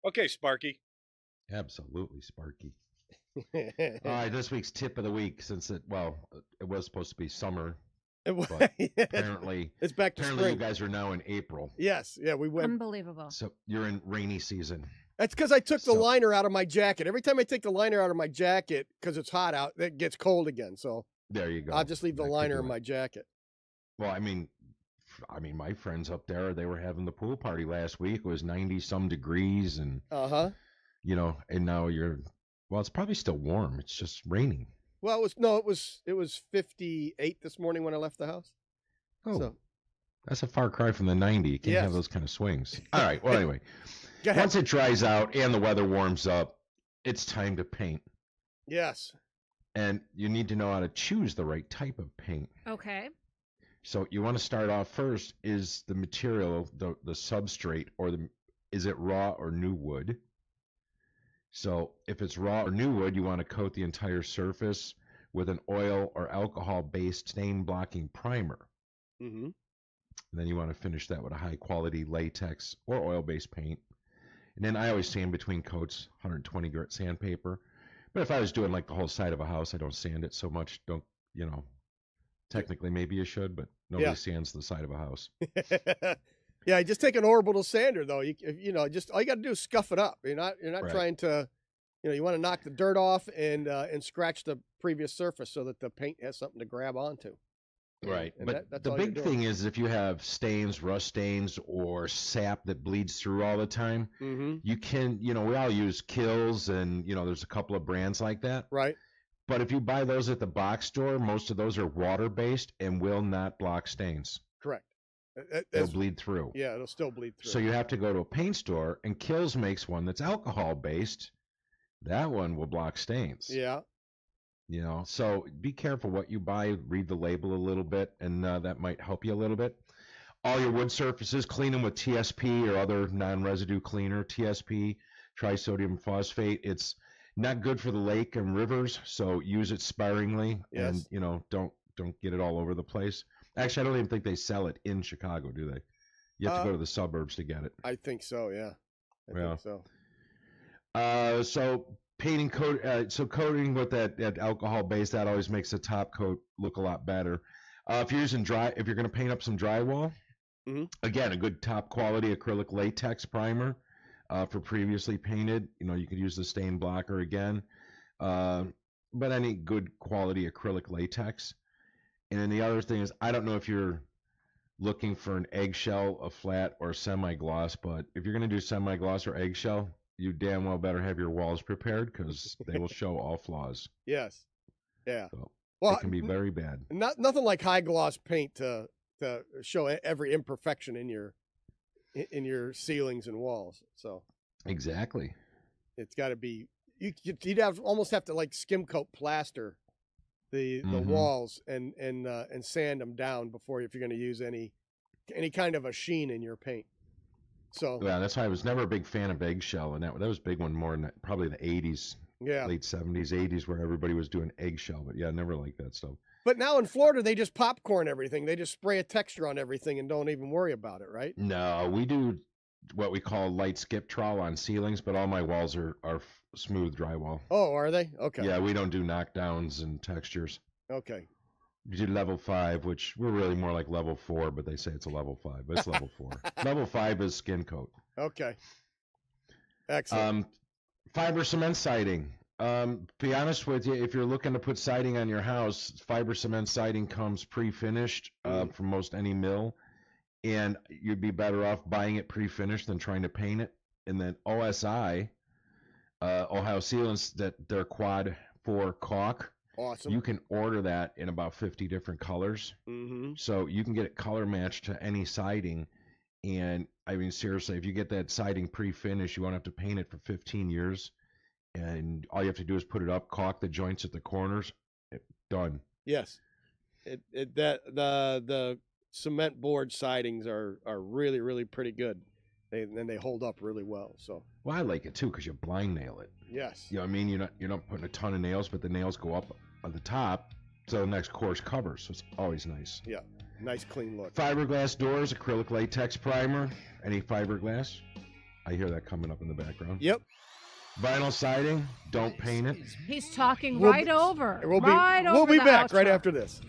Okay, Sparky. Absolutely, Sparky. All right, this week's tip of the week, since it was supposed to be summer, but apparently it's back to you spring. guys are now in April. Yes, yeah, we went. Unbelievable. So you're in rainy season. That's because I took the liner out of my jacket. Every time I take the liner out of my jacket, because it's hot out, it gets cold again. So there you go. I'll just leave the liner in my jacket. Well, I mean, my friends up there, they were having the pool party last week. It was 90-some degrees, and and now it's probably still warm. It's just raining. Well, it was 58 this morning when I left the house. Oh, so that's a far cry from the 90. You can't have those kind of swings. All right. Well, anyway, once it dries out and the weather warms up, it's time to paint. Yes. And you need to know how to choose the right type of paint. Okay. So you want to start off first, is the material, the substrate, is it raw or new wood? So if it's raw or new wood, you want to coat the entire surface with an oil or alcohol-based stain-blocking primer. Mm-hmm. And then you want to finish that with a high-quality latex or oil-based paint. And then I always sand between coats, 120 grit sandpaper. But if I was doing like the whole side of a house, I don't sand it so much. Technically maybe you should, but nobody sands the side of a house. Yeah, just take an orbital sander though. Just all you got to do is scuff it up. You're not right. Trying to, you want to knock the dirt off and scratch the previous surface so that the paint has something to grab onto. Right. But the big thing is if you have stains, rust stains, or sap that bleeds through all the time, you can, we all use Kills and, there's a couple of brands like that. Right. But if you buy those at the box store, most of those are water-based and will not block stains. Correct. They'll bleed through. Yeah, it'll still bleed through. So you have to go to a paint store, and Kills makes one that's alcohol-based. That one will block stains. Yeah. So be careful what you buy. Read the label a little bit, and that might help you a little bit. All your wood surfaces, clean them with TSP or other non-residue cleaner. TSP, trisodium phosphate. It's not good for the lake and rivers, so use it sparingly. Yes. And don't get it all over the place. Actually, I don't even think they sell it in Chicago, do they? You have to go to the suburbs to get it. I think so. Yeah. I think so. So painting coating with that alcohol base, that always makes the top coat look a lot better. If you're going to paint up some drywall, again, a good top quality acrylic latex primer for previously painted. You could use the stain blocker again, but any good quality acrylic latex. And then the other thing is, I don't know if you're looking for an eggshell, a flat, or semi-gloss, but if you're going to do semi-gloss or eggshell, you damn well better have your walls prepared because they will show all flaws. Yes. Yeah. So it can be very bad. Nothing like high gloss paint to show every imperfection in your ceilings and walls. So exactly. It's got to be you'd almost have to like skim coat plaster the walls and sand them down before if you're going to use any kind of a sheen in your paint. So yeah, that's why I was never a big fan of eggshell, and that was a big one more in probably the 80s, late 70s, 80s, where everybody was doing eggshell. But yeah, never liked that stuff. But now in Florida, they just popcorn everything. They just spray a texture on everything and don't even worry about it, right? No, we do what we call light skip trowel on ceilings, but all my walls are smooth drywall. Oh, are they? Okay. Yeah, we don't do knockdowns and textures. Okay. We do level 5, which we're really more like level 4, but they say it's a level 5, but it's level 4. Level 5 is skin coat. Okay. Excellent. Fiber cement siding. Be honest with you, if you're looking to put siding on your house, fiber cement siding comes pre-finished from most any mill, and you'd be better off buying it pre-finished than trying to paint it. And then OSI, Ohio Sealants, that their quad 4 caulk. Awesome. You can order that in about 50 different colors. So you can get it color matched to any siding. And I mean, seriously, if you get that siding pre-finished, you won't have to paint it for 15 years. And all you have to do is put it up, caulk the joints at the corners, done. Yes. The cement board sidings are really, really pretty good. They hold up really well. So. Well, I like it too because you blind nail it. Yes. I mean, you're not putting a ton of nails, but the nails go up on the top, so the next course covers. So it's always nice. Yeah, nice clean look. Fiberglass doors, acrylic latex primer, any fiberglass. I hear that coming up in the background. Yep. Vinyl siding, don't paint it. He's talking right over. We'll right be over back the right outro. after this.